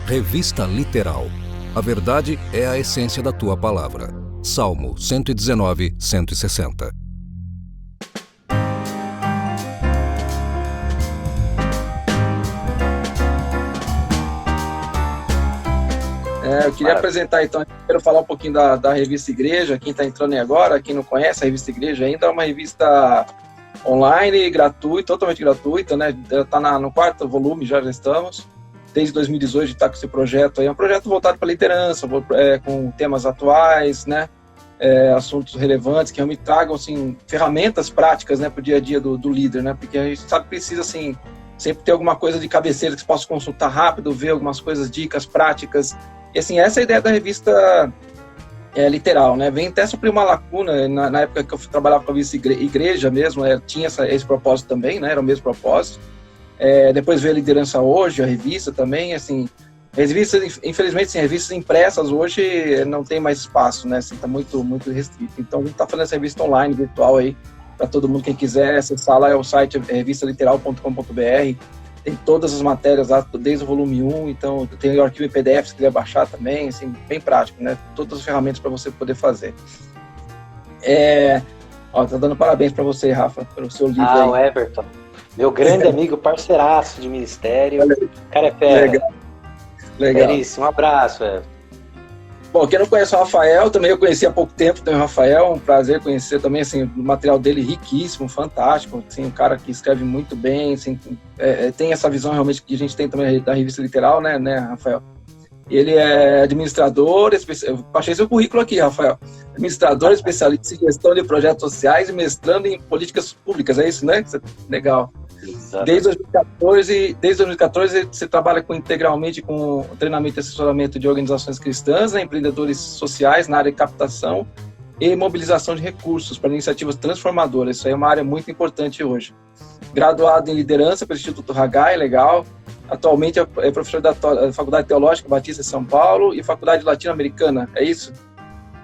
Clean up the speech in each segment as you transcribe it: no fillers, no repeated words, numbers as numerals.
Revista Literal. A verdade é a essência da tua palavra. Salmo 119, 160. Eu queria apresentar, então, quero falar um pouquinho da Revista Igreja. Quem está entrando aí agora, quem não conhece a Revista Igreja ainda, é uma revista online, gratuita, totalmente gratuita, né? Está no 4º volume, já estamos. Desde 2018 a gente está com esse projeto aí. É um projeto voltado para a liderança, com temas atuais, né? Assuntos relevantes, que realmente tragam, assim, ferramentas práticas, né, para o dia a dia do líder, né? Porque a gente sabe que precisa, assim, sempre ter alguma coisa de cabeceira que você possa consultar rápido, ver algumas coisas, dicas práticas. E assim, essa é a ideia da revista Literal, né? Vem até suprir uma lacuna, na época que eu trabalhava com a revista Igreja mesmo, tinha esse propósito também, né? Era o mesmo propósito. Depois veio a Liderança Hoje, a revista também, assim, revistas, infelizmente, assim, revistas impressas hoje não tem mais espaço, né? Assim, tá muito, muito restrito. Então, a gente tá fazendo essa revista online, virtual aí, para todo mundo, quem quiser acessar lá, é o site revistaliteral.com.br. Tem todas as matérias lá, desde o volume 1, então tem o arquivo em PDF, se quiser baixar também, assim, bem prático, né? Todas as ferramentas para você poder fazer. Tá dando parabéns para você, Rafa, pelo seu livro aí. O Everton, meu grande amigo, parceiraço de ministério, o cara é fera. Legal. Um abraço, Everton. Bom, quem não conhece o Rafael, também eu conheci há pouco tempo, também o Rafael, um prazer conhecer também, assim, o material dele riquíssimo, fantástico, assim, um cara que escreve muito bem, assim, tem essa visão realmente que a gente tem também da revista Literal, né, Rafael? Ele é administrador, eu achei seu currículo aqui, Rafael, administrador, especialista em gestão de projetos sociais e mestrando em políticas públicas, é isso, né? Legal. Desde 2014 você trabalha integralmente com treinamento e assessoramento de organizações cristãs, né, empreendedores sociais na área de captação e mobilização de recursos para iniciativas transformadoras. Isso aí é uma área muito importante hoje. Graduado em liderança pelo Instituto Haggai, legal. Atualmente é professor da Faculdade Teológica Batista de São Paulo e Faculdade Latino-Americana, é isso?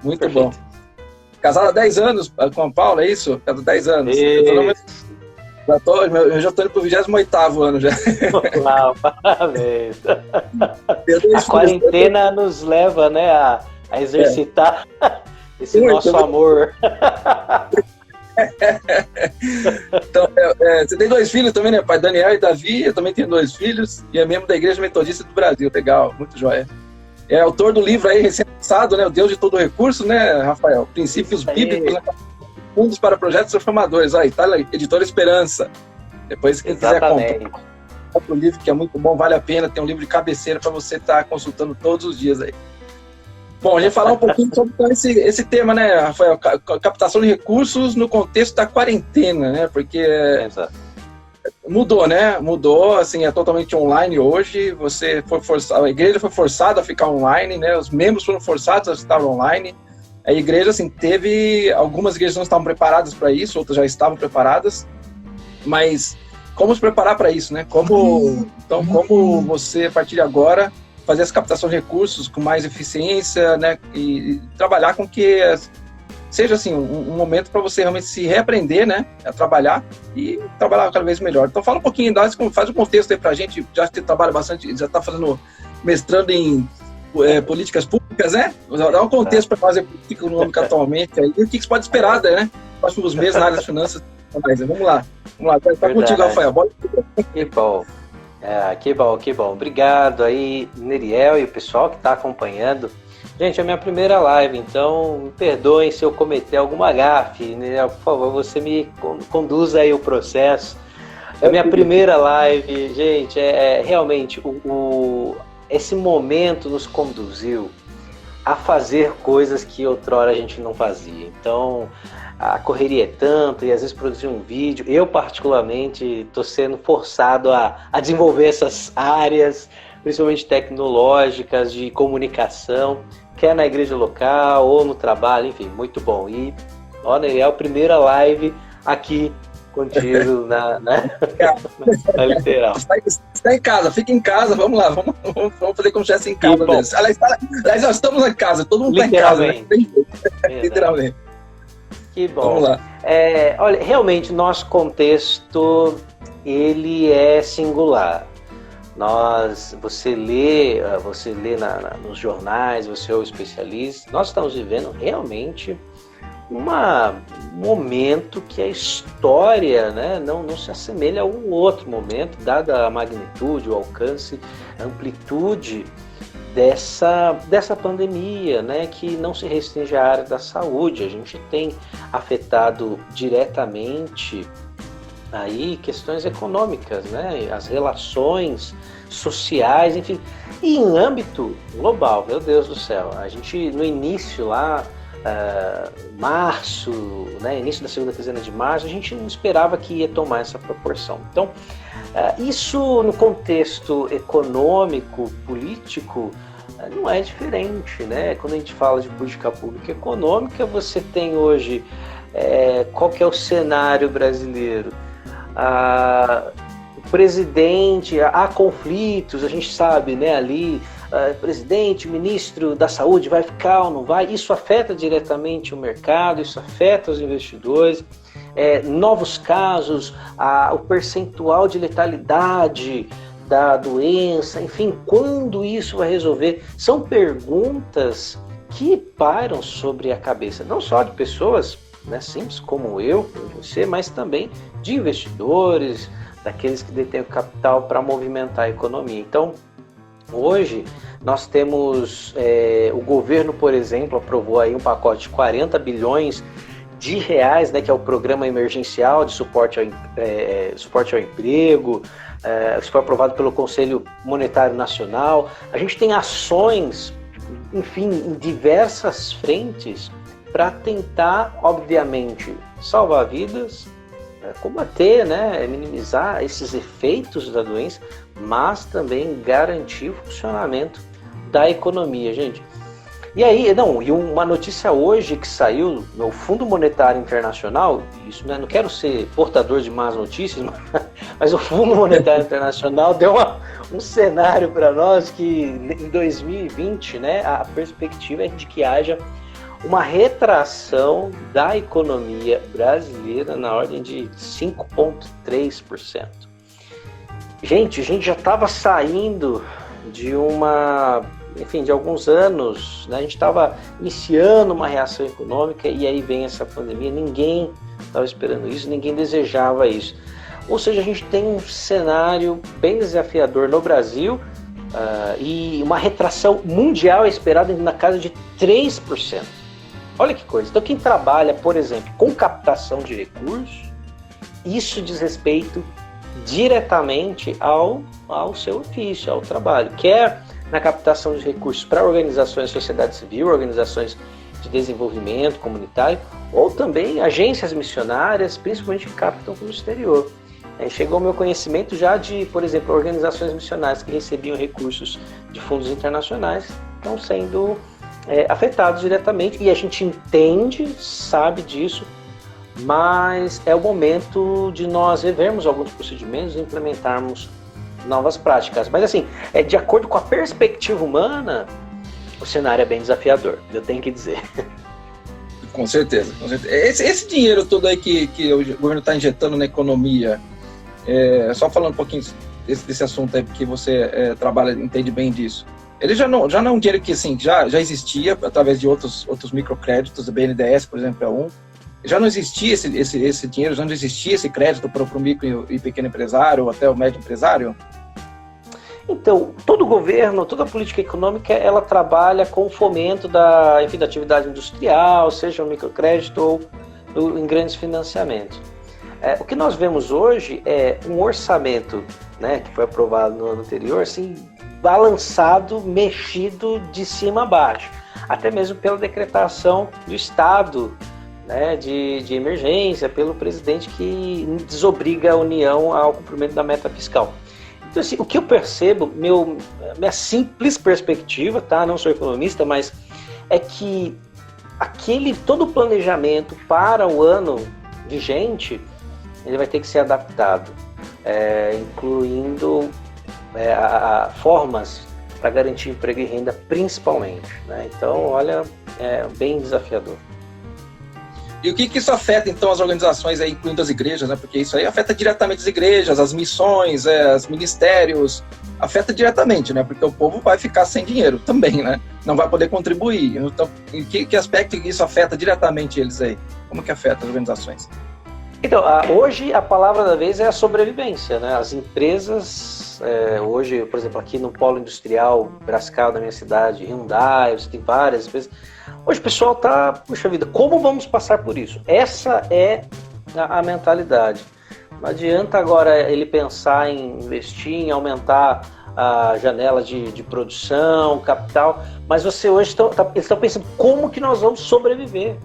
Muito Perfeito. Bom. Casado há 10 anos com a Paula, é isso? Casado há 10 anos. Eu já estou indo para o 28º ano já. Uau, parabéns. A quarentena nos leva, né, a exercitar esse nosso amor. Então, você tem 2 filhos também, né, pai? Daniel e Davi. Eu também tenho 2 filhos e é membro da Igreja Metodista do Brasil. Legal, muito joia. É autor do livro aí recém-lançado, né, O Deus de Todo Recurso, né, Rafael? Princípios Bíblicos, né? Fundos para projetos transformadores. Aí, tá lá, Editora Esperança. Depois, quem quiser comprar o livro, que é muito bom, vale a pena. Tem um livro de cabeceira para você estar consultando todos os dias aí. Bom, a gente falar um pouquinho sobre esse tema, né, Rafael? Captação de recursos no contexto da quarentena, né? Porque mudou, né? Mudou, assim, é totalmente online hoje. A igreja foi forçada a ficar online, né? Os membros foram forçados a estar online. A igreja, assim, algumas igrejas não estavam preparadas para isso, outras já estavam preparadas, mas como se preparar para isso, né? Como você, a partir de agora, fazer essa captação de recursos com mais eficiência, né? E trabalhar com que seja, assim, um momento para você realmente se reaprender, né? A trabalhar e trabalhar cada vez melhor. Então, fala um pouquinho, faz um contexto aí para a gente, já que você trabalha bastante, já está mestrando em políticas públicas, né? Dá um contexto para fazer política econômica atualmente aí, e o que você pode esperar, né? Nos próximos meses na área das finanças. Vamos lá. Tá contigo, Rafael. Que bom. Obrigado aí, Neriel e o pessoal que está acompanhando. Gente, é a minha primeira live, então me perdoem se eu cometer alguma gafe. Neriel, por favor, você me conduza aí o processo. É a minha primeira live, gente, realmente esse momento nos conduziu a fazer coisas que outrora a gente não fazia. Então, a correria é tanto, e às vezes produzir um vídeo. Eu, particularmente, estou sendo forçado a desenvolver essas áreas, principalmente tecnológicas, de comunicação, quer na igreja local ou no trabalho, enfim, muito bom. E, Neriel, primeira live aqui contigo na Literal. Está em casa, fica em casa, vamos lá, vamos fazer como se estivesse em casa mesmo. Aliás, nós estamos em casa, todo mundo está em casa, né? Literalmente. Que bom. Vamos lá. Olha, realmente, nosso contexto, ele é singular. Você lê nos jornais, você é o especialista. Nós estamos vivendo realmente um momento que a história, né, não se assemelha a um outro momento, dada a magnitude, o alcance, a amplitude dessa pandemia, né, que não se restringe à área da saúde. A gente tem afetado diretamente aí questões econômicas, né, as relações sociais, enfim, e em âmbito global. Meu Deus do céu, a gente no início lá, março, né, início da segunda quinzena de março, a gente não esperava que ia tomar essa proporção. Então, isso no contexto econômico, político, não é diferente, né? Quando a gente fala de política pública econômica, você tem hoje, qual que é o cenário brasileiro? O presidente, há conflitos, a gente sabe, né, ali, presidente, ministro da saúde vai ficar ou não vai, isso afeta diretamente o mercado, isso afeta os investidores, novos casos, o percentual de letalidade da doença, enfim, quando isso vai resolver, são perguntas que pairam sobre a cabeça, não só de pessoas, né, simples como eu, como você, mas também de investidores, daqueles que detêm o capital para movimentar a economia. Então, hoje, nós temos, o governo, por exemplo, aprovou aí um pacote de 40 bilhões de reais, né, que é o Programa Emergencial de Suporte ao Emprego, isso foi aprovado pelo Conselho Monetário Nacional. A gente tem ações, enfim, em diversas frentes para tentar, obviamente, salvar vidas, combater, né, minimizar esses efeitos da doença, mas também garantir o funcionamento da economia, gente. E aí, e uma notícia hoje que saiu no Fundo Monetário Internacional, isso, né, não quero ser portador de más notícias, mas o Fundo Monetário Internacional deu um cenário para nós que em 2020, né, a perspectiva é de que haja uma retração da economia brasileira na ordem de 5,3%. Gente, a gente já estava saindo de de alguns anos, né? A gente estava iniciando uma reação econômica e aí vem essa pandemia, ninguém estava esperando isso, ninguém desejava isso. Ou seja, a gente tem um cenário bem desafiador no Brasil e uma retração mundial esperada na casa de 3%. Olha que coisa. Então, quem trabalha, por exemplo, com captação de recursos, isso diz respeito diretamente ao seu ofício, ao trabalho, quer na captação de recursos para organizações de sociedade civil, organizações de desenvolvimento comunitário, ou também agências missionárias, principalmente que captam para o exterior. Chegou ao meu conhecimento já de, por exemplo, organizações missionárias que recebiam recursos de fundos internacionais, estão sendo afetados diretamente, e a gente entende, sabe disso, mas é o momento de nós revermos alguns procedimentos e implementarmos novas práticas. Mas assim, de acordo com a perspectiva humana, o cenário é bem desafiador, eu tenho que dizer. Com certeza, com certeza. Esse dinheiro todo aí que o governo está injetando na economia, só falando um pouquinho desse assunto aí, porque você entende bem disso. Ele já não é um dinheiro que assim, já existia através de outros microcréditos, o BNDES, por exemplo, é um. Já não existia esse dinheiro, já não existia esse crédito para o micro e pequeno empresário ou até o médio empresário? Então, todo governo, toda política econômica, ela trabalha com o fomento da atividade industrial, seja no microcrédito ou em grandes financiamentos. O que nós vemos hoje é um orçamento, né, que foi aprovado no ano anterior, assim, balançado, mexido de cima a baixo, até mesmo pela decretação do estado, né, de emergência, pelo presidente, que desobriga a União ao cumprimento da meta fiscal. Então, assim, o que eu percebo, minha simples perspectiva, tá? Não sou economista, mas é que todo o planejamento para o ano vigente, ele vai ter que ser adaptado, incluindo formas para garantir emprego e renda, principalmente, né? Então, olha, é bem desafiador. E o que isso afeta, então, as organizações, aí, incluindo as igrejas, né? Porque isso aí afeta diretamente as igrejas, as missões, os ministérios, afeta diretamente, né? Porque o povo vai ficar sem dinheiro também, né? Não vai poder contribuir. Então, em que aspecto isso afeta diretamente eles aí? Como que afeta as organizações? Então, hoje a palavra da vez é a sobrevivência, né? As empresas, hoje, por exemplo, aqui no Polo Industrial Brascal da minha cidade, Hyundai, você tem várias empresas. Hoje o pessoal tá, puxa vida, como vamos passar por isso? Essa é a mentalidade. Não adianta agora ele pensar em investir, em aumentar a janela de produção, capital, mas você hoje eles estão pensando como que nós vamos sobreviver.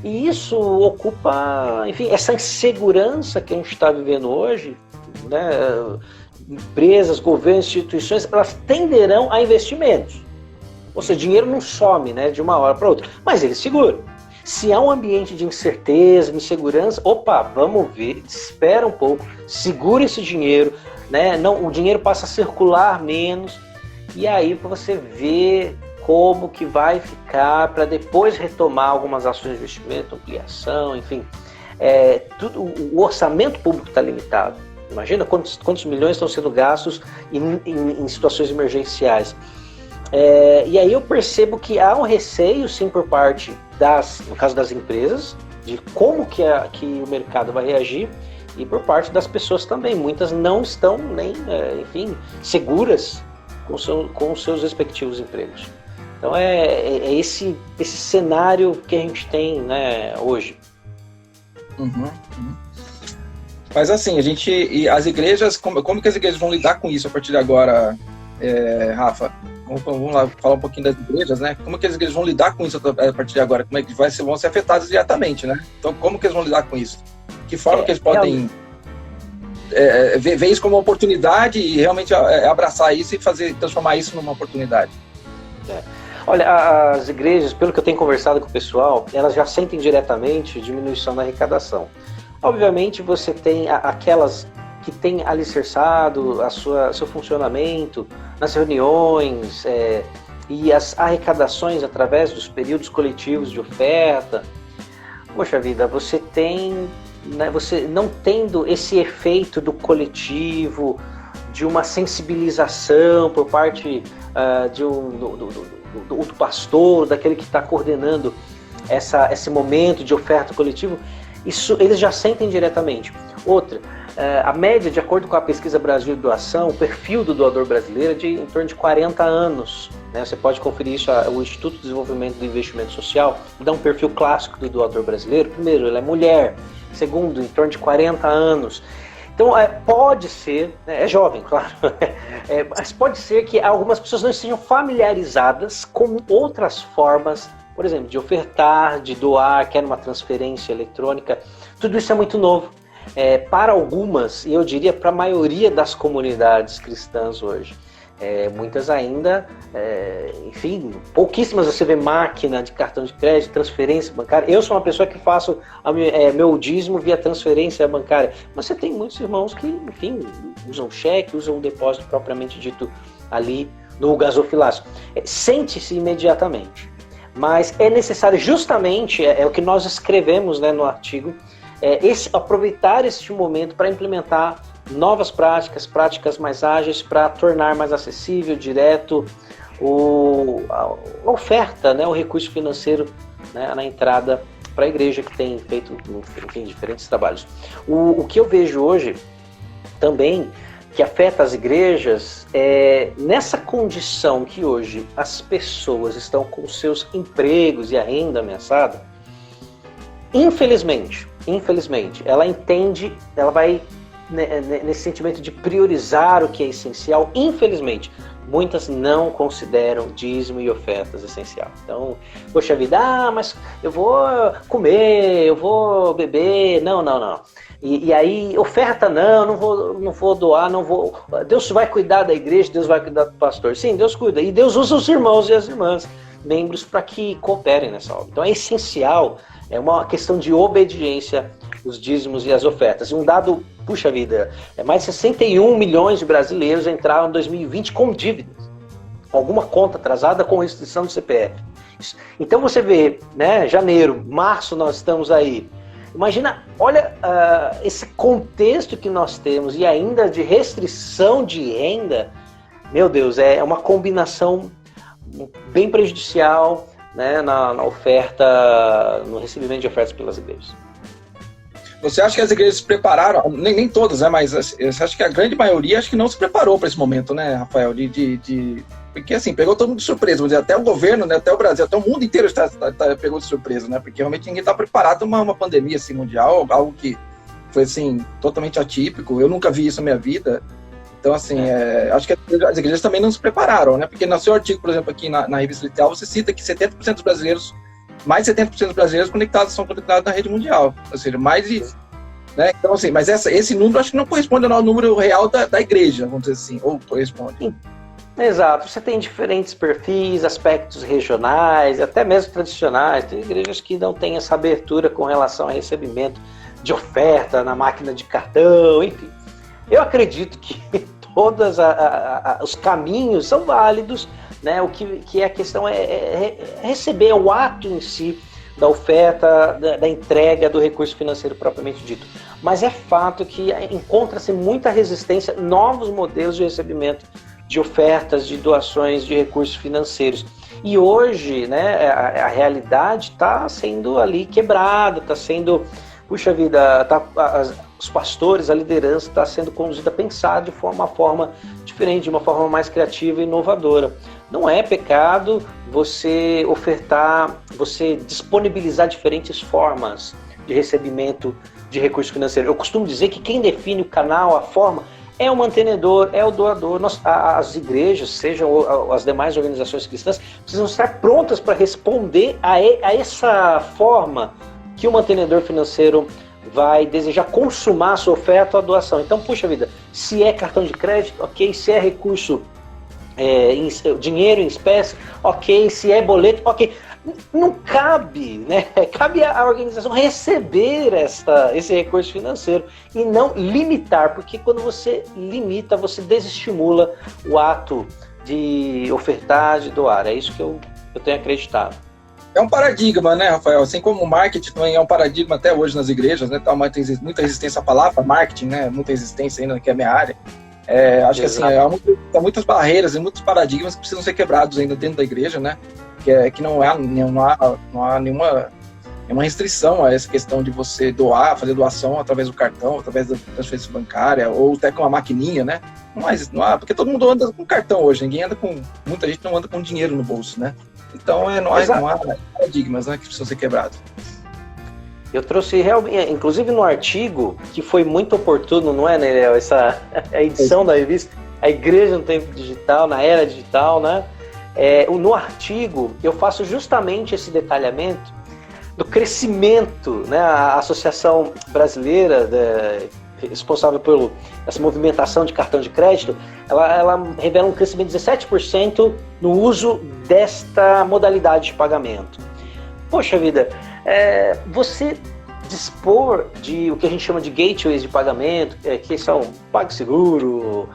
E isso ocupa, enfim, essa insegurança que a gente está vivendo hoje, né? Empresas, governos, instituições, elas tenderão a investir menos. Ou seja, dinheiro não some, né, de uma hora para outra, mas ele segura. Se há um ambiente de incerteza, de insegurança, opa, vamos ver, espera um pouco, segura esse dinheiro, né? Não, o dinheiro passa a circular menos, e aí você vê como que vai ficar para depois retomar algumas ações de investimento, ampliação, enfim. O orçamento público está limitado. Imagina quantos milhões estão sendo gastos em situações emergenciais. E aí eu percebo que há um receio, sim, por parte no caso das empresas, de como que o mercado vai reagir, e por parte das pessoas também. Muitas não estão nem, enfim, seguras com os seus respectivos empregos. Então é esse cenário que a gente tem, né, hoje. Uhum. Mas assim, e as igrejas, como que as igrejas vão lidar com isso a partir de agora, Rafa? Vamos lá falar um pouquinho das igrejas, né? Como que as igrejas vão lidar com isso a partir de agora? Como é que vão ser afetadas diretamente, né? Então, como que eles vão lidar com isso? Que forma que eles podem ver isso como uma oportunidade e realmente abraçar isso e transformar isso numa oportunidade? Olha, as igrejas, pelo que eu tenho conversado com o pessoal, elas já sentem diretamente diminuição na arrecadação. Obviamente, você tem aquelas que têm alicerçado seu funcionamento nas reuniões e as arrecadações através dos períodos coletivos de oferta. Poxa vida, você tem, né, você não tendo esse efeito do coletivo, de uma sensibilização por parte do pastor, daquele que está coordenando esse momento de oferta coletivo, isso eles já sentem diretamente. Outra, a média, de acordo com a pesquisa Brasil de Doação, o perfil do doador brasileiro é de em torno de 40 anos. Né? Você pode conferir isso, o Instituto de Desenvolvimento do Investimento Social dá um perfil clássico do doador brasileiro. Primeiro, ele é mulher. Segundo, em torno de 40 anos. Então, pode ser, né, é jovem, claro, mas pode ser que algumas pessoas não estejam familiarizadas com outras formas, por exemplo, de ofertar, de doar, quer uma transferência eletrônica. Tudo isso é muito novo. Para algumas, e eu diria para a maioria das comunidades cristãs hoje, muitas ainda, enfim, pouquíssimas você vê máquina de cartão de crédito, transferência bancária. Eu sou uma pessoa que faço meu dízimo via transferência bancária, mas você tem muitos irmãos que, enfim, usam cheque, usam um depósito propriamente dito ali no gasofilácio. Sente-se imediatamente, mas é necessário justamente, é o que nós escrevemos, né, no artigo, aproveitar este momento para implementar novas práticas mais ágeis, para tornar mais acessível, direto a oferta, né, o recurso financeiro, né, na entrada para a igreja, que tem feito, enfim, diferentes trabalhos. O que eu vejo hoje também que afeta as igrejas nessa condição que hoje as pessoas estão com seus empregos e a renda ameaçada. Infelizmente, ela entende, ela vai nesse sentimento de priorizar o que é essencial. Infelizmente, muitas não consideram dízimo e ofertas essencial. Então, poxa vida, mas eu vou comer, eu vou beber, não. E aí, oferta não vou doar, não vou. Deus vai cuidar da igreja, Deus vai cuidar do pastor. Sim, Deus cuida. E Deus usa os irmãos e as irmãs, membros, para que cooperem nessa obra. Então é essencial, é uma questão de obediência, os dízimos e as ofertas. E um dado, puxa vida, mais de 61 milhões de brasileiros entraram em 2020 com dívidas, alguma conta atrasada com restrição do CPF. Então você vê, né, janeiro, março nós estamos aí. Imagina, olha esse contexto que nós temos e ainda de restrição de renda. Meu Deus, é uma combinação bem prejudicial, né, na oferta, no recebimento de ofertas pelas igrejas. Você acha que as igrejas se prepararam, nem todas, né, mas você acha que a grande maioria acho que não se preparou para esse momento, né, Rafael? Porque assim, pegou todo mundo de surpresa, vamos dizer, até o governo, né, até o Brasil, até o mundo inteiro pegou de surpresa, né? Porque realmente ninguém está preparado para uma pandemia assim, mundial, algo que foi assim, totalmente atípico. Eu nunca vi isso na minha vida. Então, assim, acho que as igrejas também não se prepararam, né? Porque no seu artigo, por exemplo, aqui na revista Literal, você cita que 70% dos brasileiros, mais de 70% dos brasileiros são conectados na rede mundial. Ou seja, mais de... Né? Então, assim, mas esse número acho que não corresponde ao número real da igreja, vamos dizer assim, ou corresponde. Exato, você tem diferentes perfis, aspectos regionais, até mesmo tradicionais. Tem igrejas que não têm essa abertura com relação a recebimento de oferta na máquina de cartão, enfim. Eu acredito que todos os caminhos são válidos, né? O que a questão é receber o ato em si da oferta, da entrega do recurso financeiro propriamente dito. Mas é fato que encontra-se muita resistência, novos modelos de recebimento de ofertas, de doações de recursos financeiros. E hoje, né, a realidade está sendo ali quebrada, está sendo, puxa vida, os pastores, a liderança está sendo conduzida a pensar de uma forma diferente, de uma forma mais criativa e inovadora. Não é pecado você ofertar, você disponibilizar diferentes formas de recebimento de recurso financeiro. Eu costumo dizer que quem define o canal, a forma, é o mantenedor, é o doador. As igrejas, sejam as demais organizações cristãs, precisam estar prontas para responder a essa forma que o mantenedor financeiro vai desejar consumar a sua oferta ou a doação. Então, puxa vida, se é cartão de crédito, ok, se é recurso, dinheiro em espécie, ok, se é boleto, ok. Não cabe, né? Cabe à organização receber esse recurso financeiro e não limitar, porque quando você limita, você desestimula o ato de ofertar, de doar. É isso que eu tenho acreditado. É um paradigma, né, Rafael? Assim como o marketing também é um paradigma até hoje nas igrejas, né? Tem muita resistência à palavra marketing, né? Muita resistência ainda, que é a minha área. Acho que assim, há muitas barreiras e muitos paradigmas que precisam ser quebrados ainda dentro da igreja, né? Que não há nenhuma restrição a essa questão de você fazer doação através do cartão, através da transferência bancária, ou até com uma maquininha, né? Não há, porque todo mundo anda com cartão hoje, muita gente não anda com dinheiro no bolso, né? Então não há paradigmas, né, que precisam ser quebrados. Eu trouxe realmente, inclusive no artigo, que foi muito oportuno, não é, Nerel? Essa edição da revista, A Igreja no Tempo Digital, na Era Digital, né? No artigo, eu faço justamente esse detalhamento do crescimento, né? A Associação Brasileira responsável por essa movimentação de cartão de crédito, ela revela um crescimento de 17% no uso desta modalidade de pagamento. Poxa vida, você dispor de o que a gente chama de gateways de pagamento, que são PagSeguro,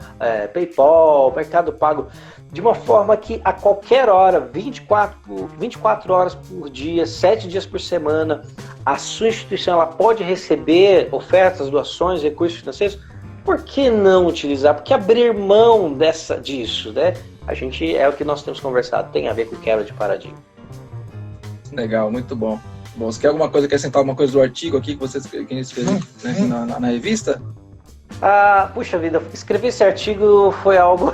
PayPal, Mercado Pago, de uma forma que a qualquer hora, 24 horas por dia, 7 dias por semana, a sua instituição ela pode receber ofertas, doações, recursos financeiros. Por que não utilizar? Por que abrir mão disso, né? É o que nós temos conversado, tem a ver com quebra de paradigma. Legal, muito bom. Bom, você quer acrescentar alguma coisa do artigo aqui que você escreveu, né, na revista? Puxa vida, escrever esse artigo foi algo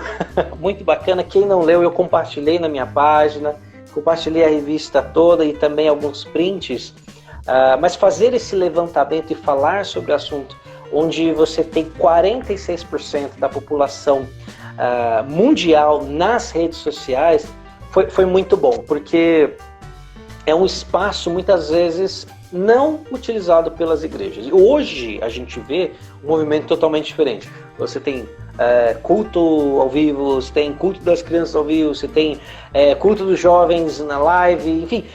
muito bacana. Quem não leu, eu compartilhei na minha página, compartilhei a revista toda e também alguns prints. Mas fazer esse levantamento e falar sobre o assunto, onde você tem 46% da população mundial nas redes sociais, foi muito bom, porque é um espaço muitas vezes não utilizado pelas igrejas. Hoje a gente vê movimento totalmente diferente. Você tem culto ao vivo, você tem culto das crianças ao vivo, você tem culto dos jovens na live, enfim.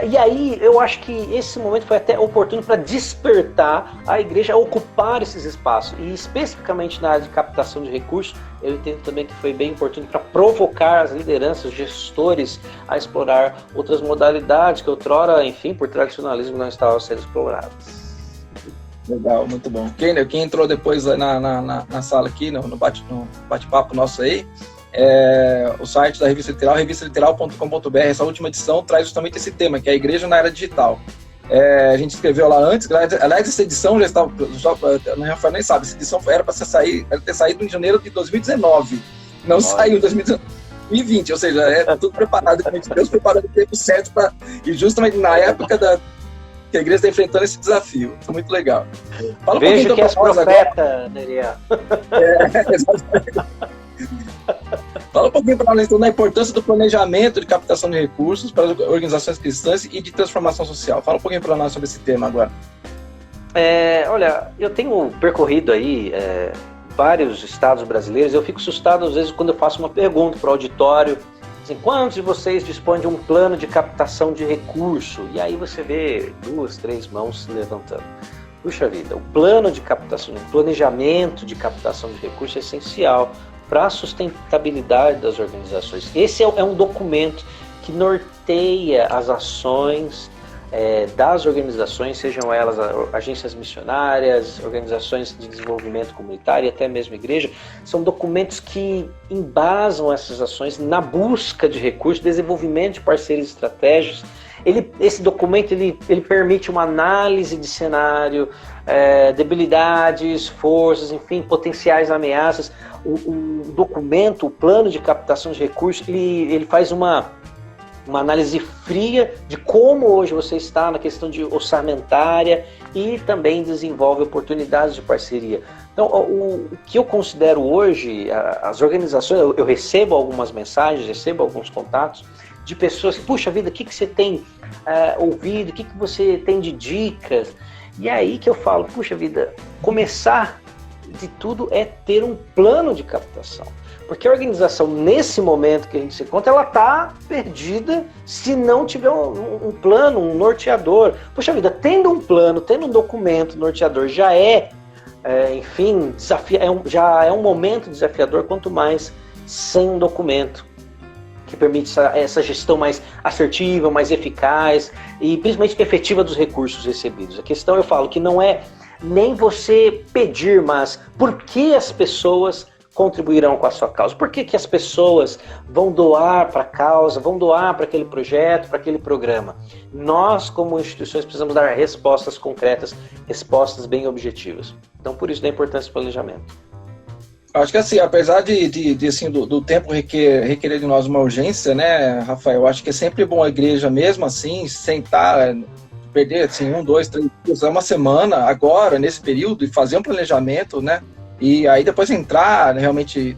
E aí eu acho que esse momento foi até oportuno para despertar a igreja a ocupar esses espaços. E especificamente na área de captação de recursos, eu entendo também que foi bem oportuno para provocar as lideranças, os gestores a explorar outras modalidades que outrora, enfim, por tradicionalismo não estavam sendo exploradas. Legal, muito bom. Quem entrou depois na sala aqui, no bate-papo nosso aí, o site da Revista Literal, revistaliteral.com.br, essa última edição traz justamente esse tema, que é a igreja na era digital. A gente escreveu lá antes, aliás, essa edição já estava, o Rafael nem sabe, essa edição era para ter saído em janeiro de 2019, não saiu em 2020, ou seja, tudo preparado, a gente Deus preparando o tempo certo, e justamente na época que a igreja está enfrentando esse desafio. Isso é muito legal. Fala Veja que és profeta, Neriel. Exatamente. Fala um pouquinho para nós, então, da importância do planejamento de captação de recursos para as organizações cristãs e de transformação social. Fala um pouquinho para nós sobre esse tema agora. Olha, eu tenho percorrido aí vários estados brasileiros. Eu fico assustado, às vezes, quando eu faço uma pergunta para o auditório. Quantos de vocês dispõem de um plano de captação de recurso? E aí você vê 2, 3 mãos se levantando. Puxa vida, o plano de captação, o planejamento de captação de recurso é essencial para a sustentabilidade das organizações. Esse é um documento que norteia as ações das organizações, sejam elas agências missionárias, organizações de desenvolvimento comunitário e até mesmo igreja. São documentos que embasam essas ações na busca de recursos, desenvolvimento de parcerias e estratégias. Esse documento ele permite uma análise de cenário, debilidades, forças, enfim, potenciais ameaças. O documento, o plano de captação de recursos, ele faz uma análise fria de como hoje você está na questão de orçamentária e também desenvolve oportunidades de parceria. Então, o que eu considero hoje, as organizações, eu recebo algumas mensagens, recebo alguns contatos de pessoas que, puxa vida, o que você tem ouvido, o que você tem de dicas? E é aí que eu falo, puxa vida, começar de tudo é ter um plano de captação. Porque a organização, nesse momento que a gente se encontra, ela está perdida se não tiver um plano, um norteador. Puxa vida, tendo um plano, tendo um documento norteador, já enfim, já é um momento desafiador, quanto mais sem um documento que permite essa gestão mais assertiva, mais eficaz e principalmente efetiva dos recursos recebidos. A questão, eu falo, que não é nem você pedir, mas por que as pessoas contribuirão com a sua causa? Por que as pessoas vão doar para a causa, vão doar para aquele projeto, para aquele programa? Nós, como instituições, precisamos dar respostas concretas, respostas bem objetivas. Então, por isso, da importância do planejamento. Acho que assim, apesar assim, do tempo requerer de nós uma urgência, né, Rafael? Acho que é sempre bom a igreja, mesmo assim, sentar, perder assim, 1, 2, 3 dias, uma semana, agora, nesse período, e fazer um planejamento, né? E aí depois entrar, realmente,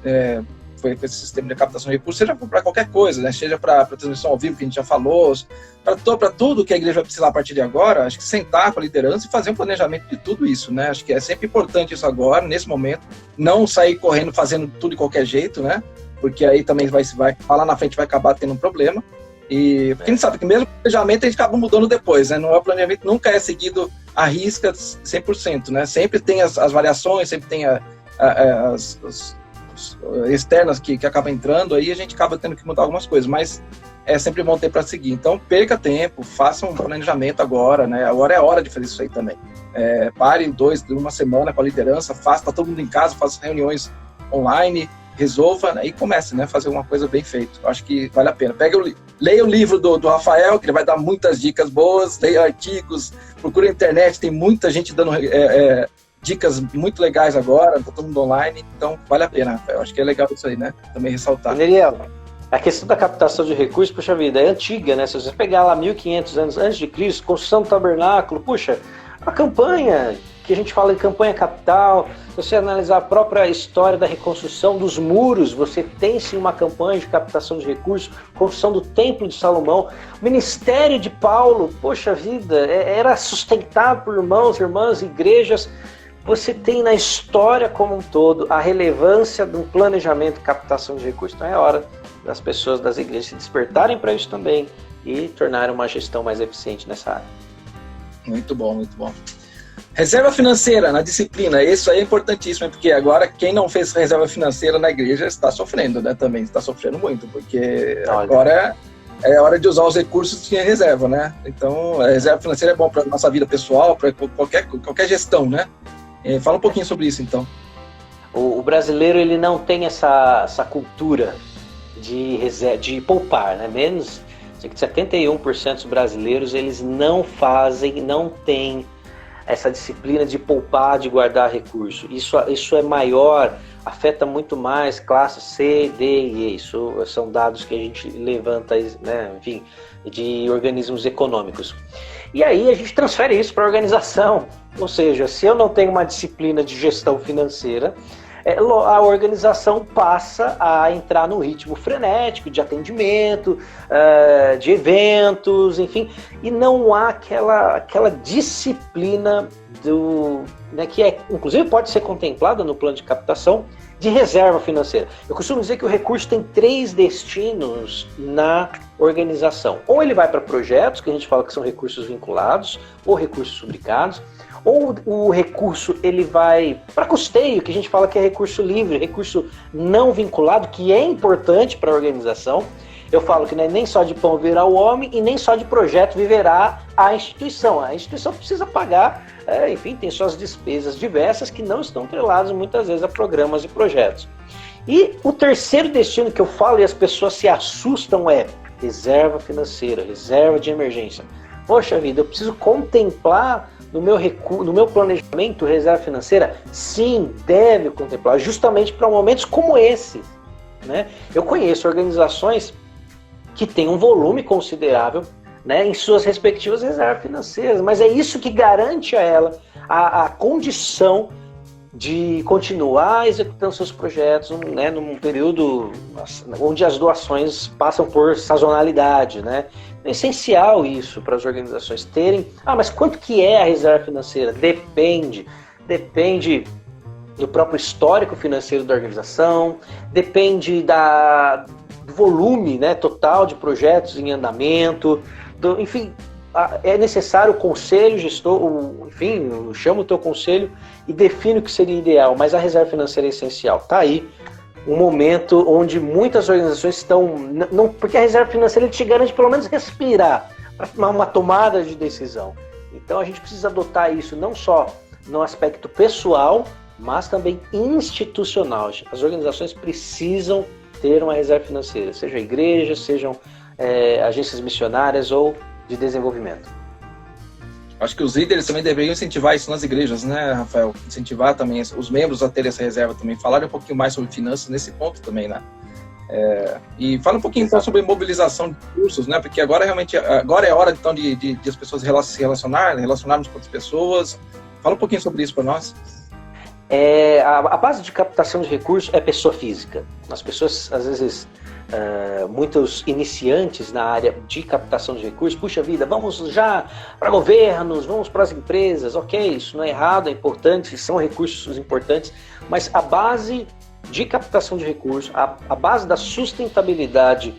foi esse sistema de captação de recursos, seja para qualquer coisa, né? Seja para transmissão ao vivo, que a gente já falou, para tudo que a igreja vai precisar a partir de agora, acho que sentar com a liderança e fazer um planejamento de tudo isso, né? Acho que é sempre importante isso agora, nesse momento, não sair correndo, fazendo tudo de qualquer jeito, né? Porque aí também lá na frente vai acabar tendo um problema. E porque a gente sabe que mesmo o planejamento a gente acaba mudando depois, né? Não é o planejamento, nunca é seguido à risca 100%, né? Sempre tem as variações, sempre tem as externas que acabam entrando, aí a gente acaba tendo que mudar algumas coisas, mas é sempre bom ter para seguir. Então, perca tempo, faça um planejamento agora, né? Agora é a hora de fazer isso aí também. Pare uma semana com a liderança, tá todo mundo em casa, faça reuniões online, resolva, né, e comece, né, a fazer uma coisa bem feita. Acho que vale a pena. Leia o livro do Rafael, que ele vai dar muitas dicas boas, leia artigos, procure na internet, tem muita gente dando dicas muito legais agora, tá todo mundo online, então vale a pena, Rafael. Acho que é legal isso aí, né, também ressaltar. Neriel, a questão da captação de recursos, puxa vida, é antiga, né? Se você pegar lá 1500 anos antes de Cristo, construção do tabernáculo, puxa, a campanha, que a gente fala em campanha capital, se você analisar a própria história da reconstrução dos muros, você tem sim uma campanha de captação de recursos, construção do Templo de Salomão, o ministério de Paulo, poxa vida, era sustentado por irmãos, irmãs, igrejas, você tem na história como um todo a relevância de um planejamento de captação de recursos. Então é hora das pessoas das igrejas se despertarem para isso também e tornarem uma gestão mais eficiente nessa área. Muito bom, muito bom. Reserva financeira na disciplina, isso aí é importantíssimo, porque agora quem não fez reserva financeira na igreja está sofrendo, né? Também está sofrendo muito, porque agora é hora de usar os recursos que tinha reserva, né? Então, a reserva financeira é bom para a nossa vida pessoal, para qualquer gestão, né? Fala um pouquinho sobre isso, então. O brasileiro, ele não tem essa cultura de poupar, né? Menos de 71% dos brasileiros, eles não têm essa disciplina de poupar, de guardar recurso. Isso é maior, afeta muito mais classe C, D e E. Isso são dados que a gente levanta, né, enfim, de organismos econômicos. E aí a gente transfere isso para a organização. Ou seja, se eu não tenho uma disciplina de gestão financeira, a organização passa a entrar num ritmo frenético de atendimento, de eventos, enfim, e não há aquela disciplina né, que inclusive pode ser contemplada no plano de captação de reserva financeira. Eu costumo dizer que o recurso tem 3 destinos na organização. Ou ele vai para projetos, que a gente fala que são recursos vinculados, ou recursos rubricados, ou o recurso ele vai para custeio, que a gente fala que é recurso livre, recurso não vinculado, que é importante para a organização. Eu falo que não é nem só de pão viverá o homem e nem só de projeto viverá a instituição. A instituição precisa pagar, enfim, tem suas despesas diversas que não estão atreladas muitas vezes a programas e projetos. E o terceiro destino que eu falo e as pessoas se assustam é reserva financeira, reserva de emergência. Poxa vida, eu preciso contemplar no meu planejamento reserva financeira? Sim, deve contemplar, justamente para momentos como esse, né? Eu conheço organizações que têm um volume considerável, né, em suas respectivas reservas financeiras, mas é isso que garante a ela a condição de continuar executando seus projetos, né, num período onde as doações passam por sazonalidade, né? É essencial isso para as organizações terem. Mas quanto que é a reserva financeira? Depende do próprio histórico financeiro da organização, depende do volume, né, total de projetos em andamento, enfim, é necessário o conselho gestor, enfim, chama o teu conselho e define o que seria ideal, mas a reserva financeira é essencial. Tá aí um momento onde muitas organizações estão... porque a reserva financeira te garante pelo menos respirar para tomar uma tomada de decisão. Então a gente precisa adotar isso não só no aspecto pessoal, mas também institucional. As organizações precisam ter uma reserva financeira, seja igrejas, sejam agências missionárias ou de desenvolvimento. Acho que os líderes também deveriam incentivar isso nas igrejas, né, Rafael? Incentivar também os membros a terem essa reserva também. Falar um pouquinho mais sobre finanças nesse ponto também, né? E fala um pouquinho então sobre mobilização de recursos, né? Porque agora é hora então de as pessoas se relacionarmos com outras pessoas. Fala um pouquinho sobre isso para nós. A base de captação de recursos é pessoa física. As pessoas, às vezes, muitos iniciantes na área de captação de recursos, puxa vida, vamos já para governos, vamos para as empresas, ok, isso não é errado, é importante, são recursos importantes, mas a base de captação de recursos, a base da sustentabilidade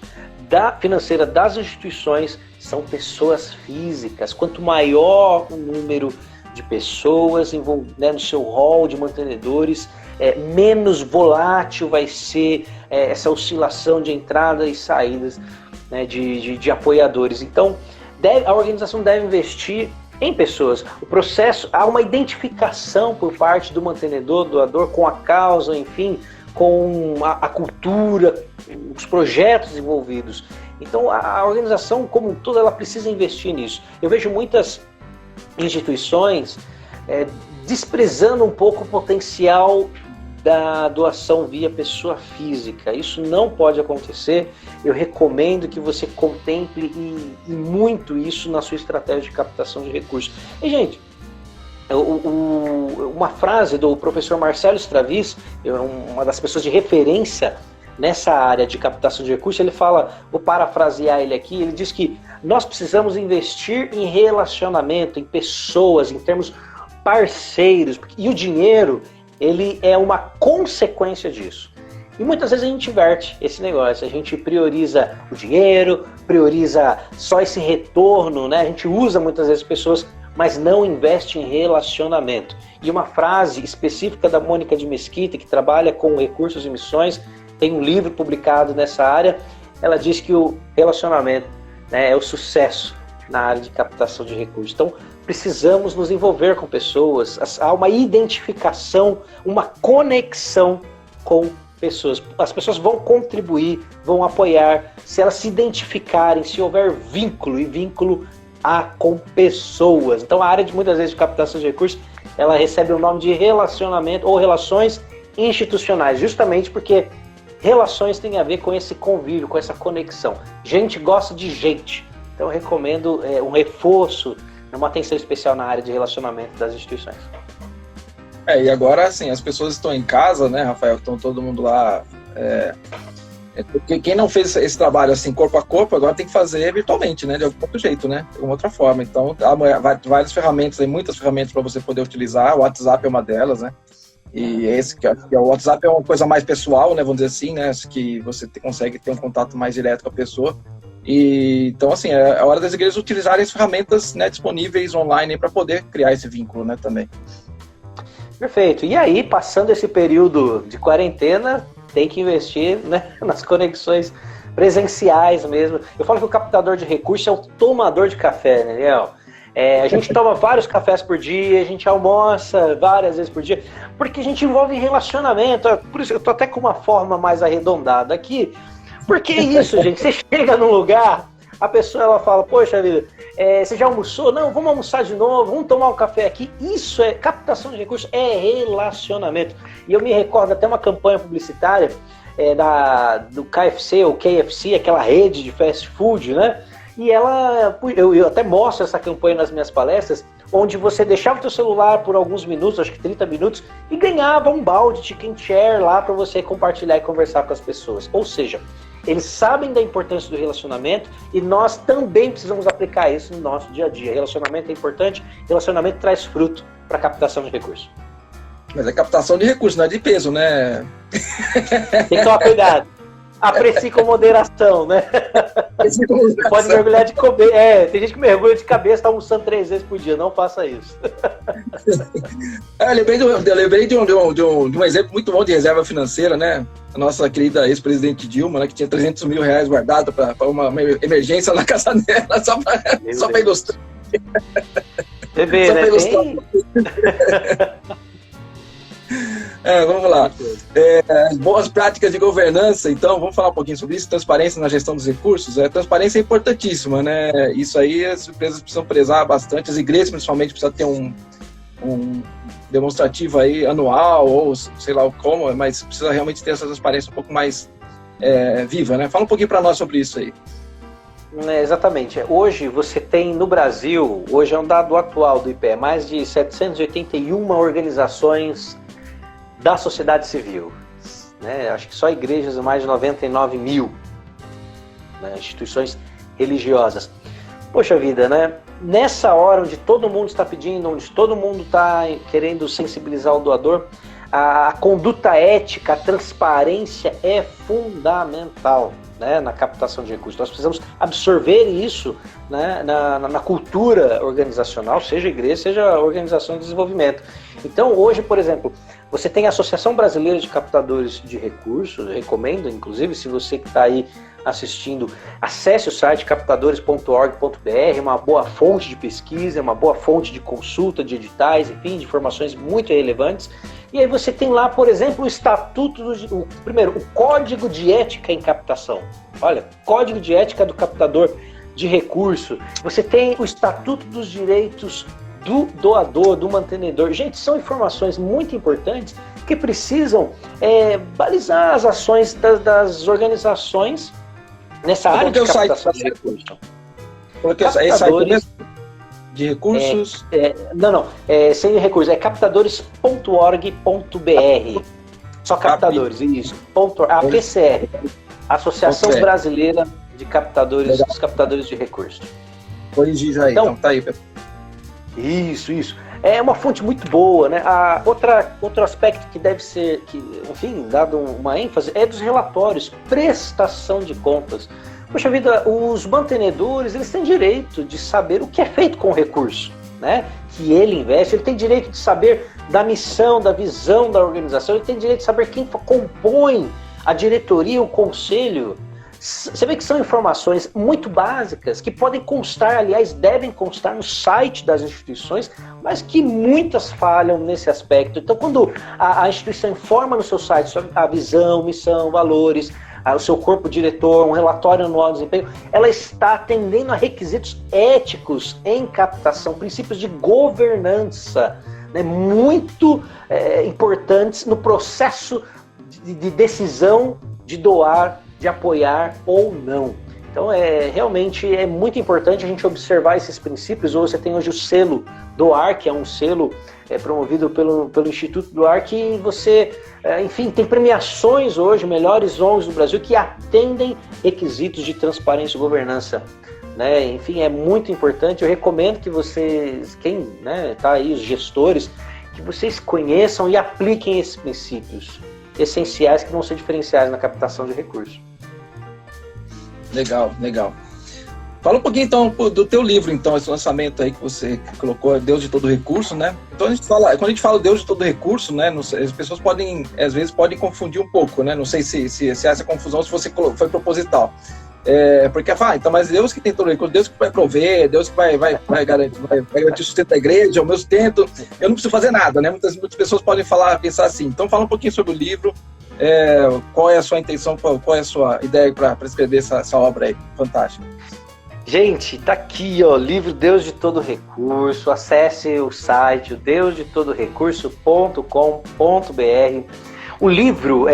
financeira das instituições são pessoas físicas. Quanto maior o número de pessoas no seu rol de mantenedores, menos volátil vai ser essa oscilação de entrada e saídas, né, de apoiadores. Então, a organização deve investir em pessoas. O processo, há uma identificação por parte do mantenedor, doador, com a causa, enfim, com a cultura, os projetos envolvidos. Então, a organização como um todo, ela precisa investir nisso. Eu vejo muitas instituições desprezando um pouco o potencial da doação via pessoa física. Isso não pode acontecer. Eu recomendo que você contemple e muito isso na sua estratégia de captação de recursos. E, gente, uma frase do professor Marcelo Stravis, uma das pessoas de referência nessa área de captação de recursos, ele fala, vou parafrasear ele aqui, ele diz que nós precisamos investir em relacionamento, em pessoas, em termos parceiros, e o dinheiro, ele é uma consequência disso. E muitas vezes a gente inverte esse negócio, a gente prioriza o dinheiro, prioriza só esse retorno, né? A gente usa muitas vezes pessoas, mas não investe em relacionamento. E uma frase específica da Mônica de Mesquita, que trabalha com recursos e missões, tem um livro publicado nessa área, ela diz que o relacionamento, né, é o sucesso na área de captação de recursos. Então, precisamos nos envolver com pessoas, há uma identificação, uma conexão com pessoas. As pessoas vão contribuir, vão apoiar, se elas se identificarem, se houver vínculo, e vínculo há com pessoas. Então a área de muitas vezes de captação de recursos, ela recebe o nome de relacionamento ou relações institucionais, justamente porque relações têm a ver com esse convívio, com essa conexão. Gente gosta de gente. Então eu recomendo um reforço, uma atenção especial na área de relacionamento das instituições. E agora, assim, as pessoas estão em casa, né, Rafael? Estão todo mundo lá. Quem não fez esse trabalho assim, corpo a corpo, agora tem que fazer virtualmente, né? De algum outro jeito, né? De alguma outra forma. Então, há várias ferramentas, tem muitas ferramentas para você poder utilizar. O WhatsApp é uma delas, né? E o WhatsApp é uma coisa mais pessoal, né? Vamos dizer assim, né? Que você consegue ter um contato mais direto com a pessoa. Então, assim, é hora das igrejas utilizarem as ferramentas, né, disponíveis online para poder criar esse vínculo, né? Também. Perfeito. E aí, passando esse período de quarentena, tem que investir, né, nas conexões presenciais mesmo. Eu falo que o captador de recursos é o tomador de café, né, Daniel? A gente toma vários cafés por dia, a gente almoça várias vezes por dia, porque a gente envolve relacionamento. Por isso eu tô até com uma forma mais arredondada aqui. Porque é isso, gente. Você chega num lugar, a pessoa ela fala, poxa vida, você já almoçou? Não, vamos almoçar de novo, vamos tomar um café aqui. Isso é captação de recursos, é relacionamento. E eu me recordo até uma campanha publicitária do KFC ou KFC, aquela rede de fast food, né? E eu até mostro essa campanha nas minhas palestras, onde você deixava o teu celular por alguns minutos, acho que 30 minutos, e ganhava um balde de chicken chair lá para você compartilhar e conversar com as pessoas. Ou seja, eles sabem da importância do relacionamento e nós também precisamos aplicar isso no nosso dia a dia. Relacionamento é importante, relacionamento traz fruto para captação de recursos. Mas é captação de recursos, não é de peso, né? Tem que tomar cuidado. Aprecie com moderação, né? Pode mergulhar de cabeça. Tem gente que mergulha de cabeça, está almoçando 3 vezes por dia. Não faça isso. Eu lembrei de um exemplo muito bom de reserva financeira, né? A nossa querida ex-presidente Dilma, né, que tinha 300 mil reais guardado para uma emergência na casa dela, só para ilustrar. Bebê, só né? para ilustrar. Vamos lá. Boas práticas de governança, então, vamos falar um pouquinho sobre isso. Transparência na gestão dos recursos. Transparência é importantíssima, né? Isso aí as empresas precisam prezar bastante, as igrejas principalmente precisam ter um demonstrativo aí anual, ou sei lá como, mas precisa realmente ter essa transparência um pouco mais viva, né? Fala um pouquinho para nós sobre isso aí. Exatamente. Hoje você tem no Brasil, hoje é um dado atual do IPE, mais de 781 organizações da sociedade civil, né? Acho que só igrejas mais de 99 mil, né? Instituições religiosas. Poxa vida, né? Nessa hora onde todo mundo está pedindo, onde todo mundo está querendo sensibilizar o doador, a conduta ética, a transparência é fundamental, né, na captação de recursos. Nós precisamos absorver isso, né, na cultura organizacional, seja igreja, seja organização de desenvolvimento. Então, hoje, por exemplo, você tem a Associação Brasileira de Captadores de Recursos, eu recomendo, inclusive, se você que está aí assistindo, acesse o site captadores.org.br, uma boa fonte de pesquisa, uma boa fonte de consulta, de editais, enfim, de informações muito relevantes. E aí você tem lá, por exemplo, o estatuto, primeiro, o Código de Ética em Captação. Olha, Código de Ética do Captador de Recurso. Você tem o Estatuto dos Direitos do Doador, do Mantenedor. Gente, são informações muito importantes que precisam balizar as ações das organizações nessa área de captação de recursos. Captadores de recursos? Sem recursos, é captadores.org.br. Só captadores, isso. APCR, Associação Brasileira de Captadores, dos Captadores de Recursos. Corrigir aí, então tá aí, pessoal. Isso. é uma fonte muito boa, né? Outro aspecto que deve ser, enfim, dado uma ênfase, é dos relatórios, prestação de contas. Poxa vida, os mantenedores, eles têm direito de saber o que é feito com o recurso, né? Que ele investe, ele tem direito de saber da missão, da visão da organização, ele tem direito de saber quem compõe a diretoria, o conselho. Você vê que são informações muito básicas, que podem constar, aliás, devem constar no site das instituições, mas que muitas falham nesse aspecto. Então, quando a instituição informa no seu site sobre a visão, missão, valores, o seu corpo diretor, um relatório anual de desempenho, ela está atendendo a requisitos éticos em captação, princípios de governança, né, muito importantes no processo de decisão de doar, de apoiar ou não. Então, realmente é muito importante a gente observar esses princípios. Você tem hoje o selo Doar, que é um selo promovido pelo Instituto Doar, que você, enfim, tem premiações hoje, melhores ONGs do Brasil, que atendem requisitos de transparência e governança. Né? Enfim, é muito importante. Eu recomendo que vocês, quem tá aí, os gestores, que vocês conheçam e apliquem esses princípios essenciais que vão ser diferenciais na captação de recursos. Legal. Fala um pouquinho, então, do teu livro, então, esse lançamento aí que você colocou, Deus de Todo Recurso, né? Então, quando a gente fala Deus de Todo Recurso, né, as pessoas às vezes podem confundir um pouco, né? Não sei se essa confusão foi proposital. Porque então, mas Deus que tem todo recurso, Deus que vai prover, Deus que vai garantir o sustento da igreja, o meu sustento, eu não preciso fazer nada, né? Muitas pessoas podem pensar assim. Então, fala um pouquinho sobre o livro, qual é a sua intenção, qual é a sua ideia para escrever essa obra aí, fantástica. Gente, tá aqui, ó, livro Deus de Todo Recurso. Acesse o site deusdetodorecurso.com.br. O livro,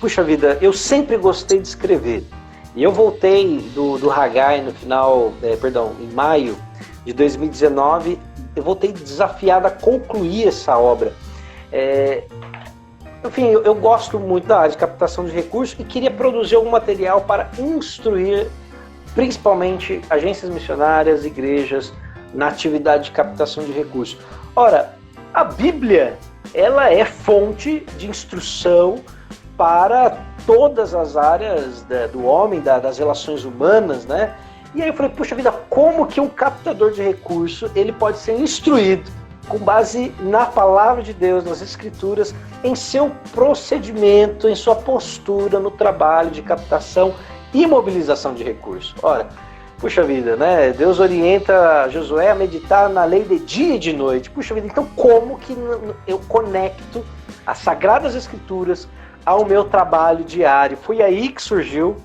puxa vida, eu sempre gostei de escrever. E eu voltei do Haggai em maio de 2019, eu voltei desafiado a concluir essa obra. Enfim, eu gosto muito da área de captação de recursos e queria produzir algum material para instruir, principalmente agências missionárias, igrejas, na atividade de captação de recursos. Ora, a Bíblia, ela é fonte de instrução para todas as áreas do homem, das relações humanas, né? E aí eu falei, puxa vida, como que um captador de recurso, ele pode ser instruído com base na palavra de Deus, nas escrituras, em seu procedimento, em sua postura no trabalho de captação e mobilização de recursos. Ora, puxa vida, né? Deus orienta Josué a meditar na lei de dia e de noite. Puxa vida, então como que eu conecto as Sagradas Escrituras ao meu trabalho diário? Foi aí que surgiu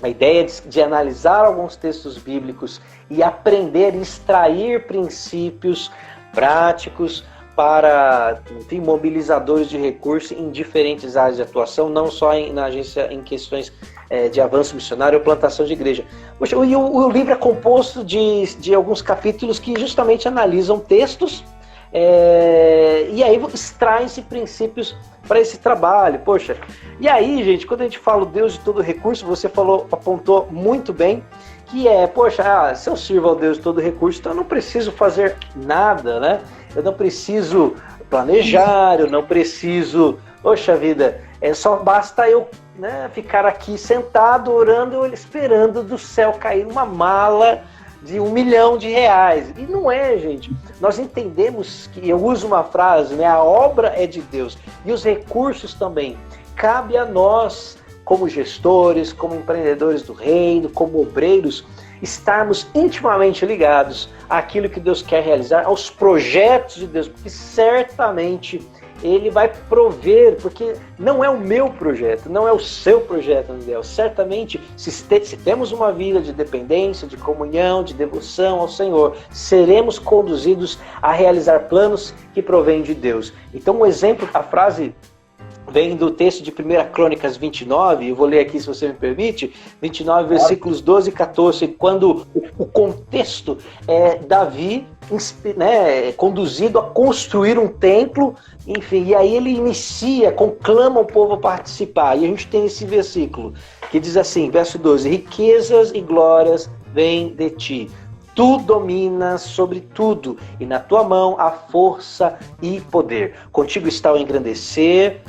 a ideia de analisar alguns textos bíblicos e aprender a extrair princípios práticos para, enfim, mobilizadores de recursos em diferentes áreas de atuação, não só na agência em questões de avanço missionário ou plantação de igreja. Poxa, o livro é composto de alguns capítulos que justamente analisam textos e aí extraem-se princípios para esse trabalho. Poxa, e aí, gente, quando a gente fala o Deus de todo recurso, você apontou muito bem, que se eu sirvo ao Deus de todo recurso, então eu não preciso fazer nada, né? Eu não preciso planejar, eu não preciso, poxa vida, só basta eu, né, ficar aqui sentado, orando, esperando do céu cair uma mala de R$1 milhão. E não é, gente. Nós entendemos que, eu uso uma frase, né, a obra é de Deus e os recursos também. Cabe a nós, como gestores, como empreendedores do reino, como obreiros, estarmos intimamente ligados àquilo que Deus quer realizar, aos projetos de Deus, porque certamente Ele vai prover, porque não é o meu projeto, não é o seu projeto, Miguel. Certamente, se temos uma vida de dependência, de comunhão, de devoção ao Senhor, seremos conduzidos a realizar planos que provêm de Deus. Então, um exemplo, a frase vem do texto de 1 Crônicas 29, eu vou ler aqui se você me permite, 29 versículos 12 e 14, quando o contexto é Davi, né, conduzido a construir um templo, enfim, e aí ele inicia, conclama o povo a participar, e a gente tem esse versículo, que diz assim, verso 12, riquezas e glórias vêm de ti, tu dominas sobre tudo, e na tua mão há força e poder. Contigo está o engrandecer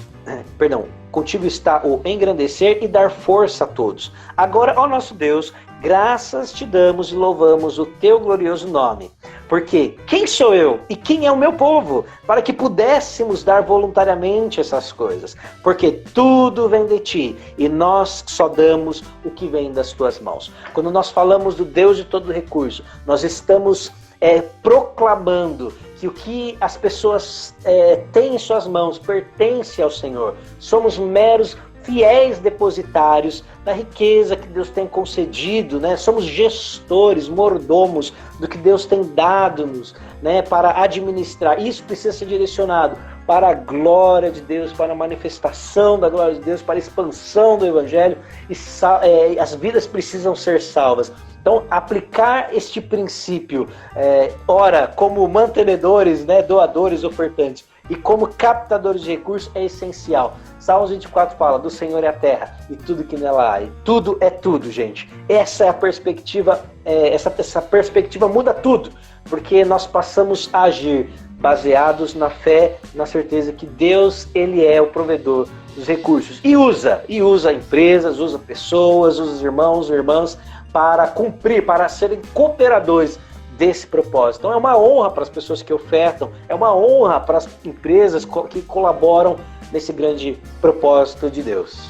e dar força a todos. Agora, ó nosso Deus, graças te damos e louvamos o teu glorioso nome. Porque quem sou eu e quem é o meu povo para que pudéssemos dar voluntariamente essas coisas? Porque tudo vem de ti e nós só damos o que vem das tuas mãos. Quando nós falamos do Deus de todo recurso, nós estamos proclamando que o que as pessoas têm em suas mãos pertence ao Senhor. Somos meros fiéis depositários da riqueza que Deus tem concedido, né? Somos gestores, mordomos do que Deus tem dado-nos, né? Para administrar. Isso precisa ser direcionado para a glória de Deus, para a manifestação da glória de Deus, para a expansão do Evangelho, e as vidas precisam ser salvas. Então, aplicar este princípio, ora, como mantenedores, né, doadores, ofertantes, e como captadores de recursos é essencial. Salmos 24 fala, do Senhor é a terra e tudo que nela há. E tudo é tudo, gente. Essa é a perspectiva, essa perspectiva muda tudo, porque nós passamos a agir baseados na fé, na certeza que Deus, Ele é o provedor dos recursos. E usa empresas, usa pessoas, usa os irmãos e irmãs para cumprir, para serem cooperadores desse propósito. Então é uma honra para as pessoas que ofertam, é uma honra para as empresas que colaboram nesse grande propósito de Deus.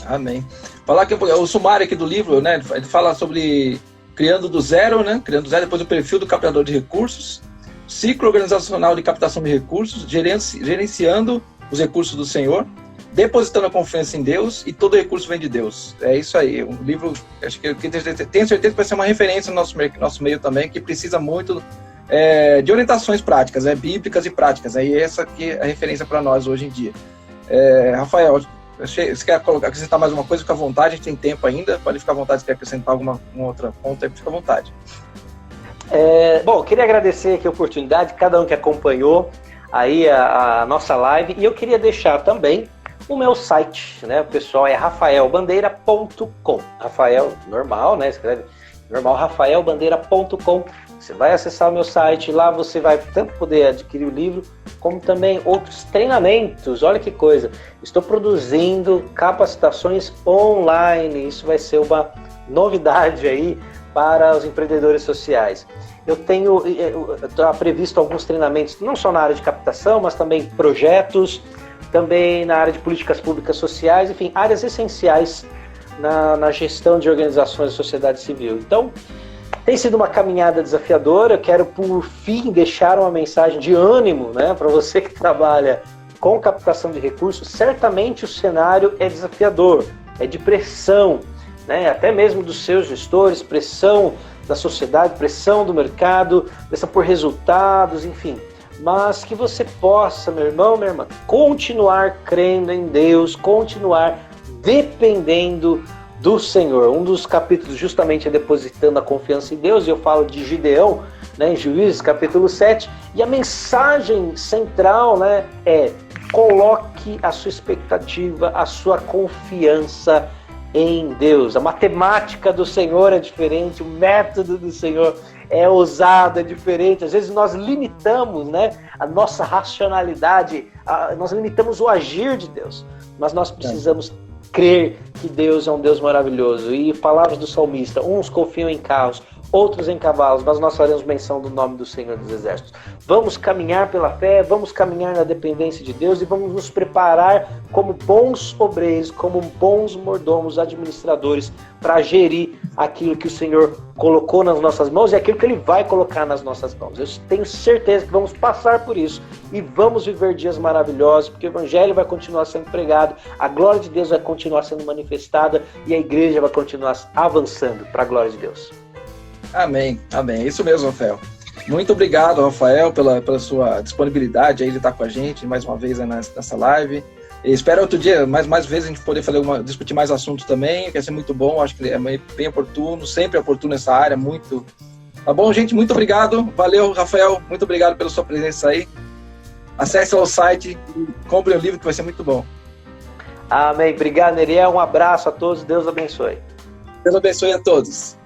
Amém. Falar que o sumário aqui do livro, né, ele fala sobre criando do zero, depois o perfil do captador de recursos, ciclo organizacional de captação de recursos, gerenciando os recursos do Senhor, depositando a confiança em Deus, e todo recurso vem de Deus. É isso aí. Um livro, acho que tenho certeza que vai ser uma referência no nosso meio também, que precisa muito de orientações práticas, bíblicas e práticas. Aí essa aqui é a referência para nós hoje em dia. Rafael, você quer acrescentar mais uma coisa? Fica à vontade, a gente tem tempo ainda. Pode ficar à vontade, se quer acrescentar alguma outra ponta, fica à vontade. Bom, eu queria agradecer aqui a oportunidade, cada um que acompanhou aí a nossa live, e eu queria deixar também o meu site, né? O pessoal é rafaelbandeira.com. Rafael normal, né? Escreve normal, rafaelbandeira.com. Você vai acessar o meu site, lá você vai tanto poder adquirir o livro, como também outros treinamentos. Olha que coisa! Estou produzindo capacitações online. Isso vai ser uma novidade aí para os empreendedores sociais. Eu tenho previsto alguns treinamentos, não só na área de captação, mas também projetos, também na área de políticas públicas sociais, enfim, áreas essenciais na gestão de organizações da sociedade civil. Então, tem sido uma caminhada desafiadora. Eu quero, por fim, deixar uma mensagem de ânimo, né, para você que trabalha com captação de recursos. Certamente o cenário é desafiador, é de pressão, né, até mesmo dos seus gestores, pressão da sociedade, pressão do mercado, pressão por resultados, enfim. Mas que você possa, meu irmão, minha irmã, continuar crendo em Deus, continuar dependendo do Senhor. Um dos capítulos justamente é depositando a confiança em Deus, e eu falo de Gideão, né, em Juízes, capítulo 7, e a mensagem central, né, é: coloque a sua expectativa, a sua confiança em Deus. A matemática do Senhor é diferente, o método do Senhor é ousado, é diferente. Às vezes nós limitamos, né, a nossa racionalidade, nós limitamos o agir de Deus, mas nós precisamos crer que Deus é um Deus maravilhoso. E palavras do salmista: uns confiam em carros, outros em cavalos, mas nós faremos menção do nome do Senhor dos Exércitos. Vamos caminhar pela fé, vamos caminhar na dependência de Deus e vamos nos preparar como bons obreiros, como bons mordomos, administradores, para gerir aquilo que o Senhor colocou nas nossas mãos e aquilo que Ele vai colocar nas nossas mãos. Eu tenho certeza que vamos passar por isso e vamos viver dias maravilhosos, porque o Evangelho vai continuar sendo pregado, a glória de Deus vai continuar sendo manifestada e a igreja vai continuar avançando para a glória de Deus. Amém, amém. É isso mesmo, Rafael. Muito obrigado, Rafael, pela sua disponibilidade aí de estar com a gente mais uma vez nessa live. E espero outro dia, mais vezes, a gente poder discutir mais assuntos também, que vai ser muito bom. Acho que é bem oportuno, sempre oportuno essa área, muito. Tá bom, gente? Muito obrigado. Valeu, Rafael. Muito obrigado pela sua presença aí. Acesse o site e compre o livro, que vai ser muito bom. Amém. Obrigado, Neriel. Um abraço a todos. Deus abençoe. Deus abençoe a todos.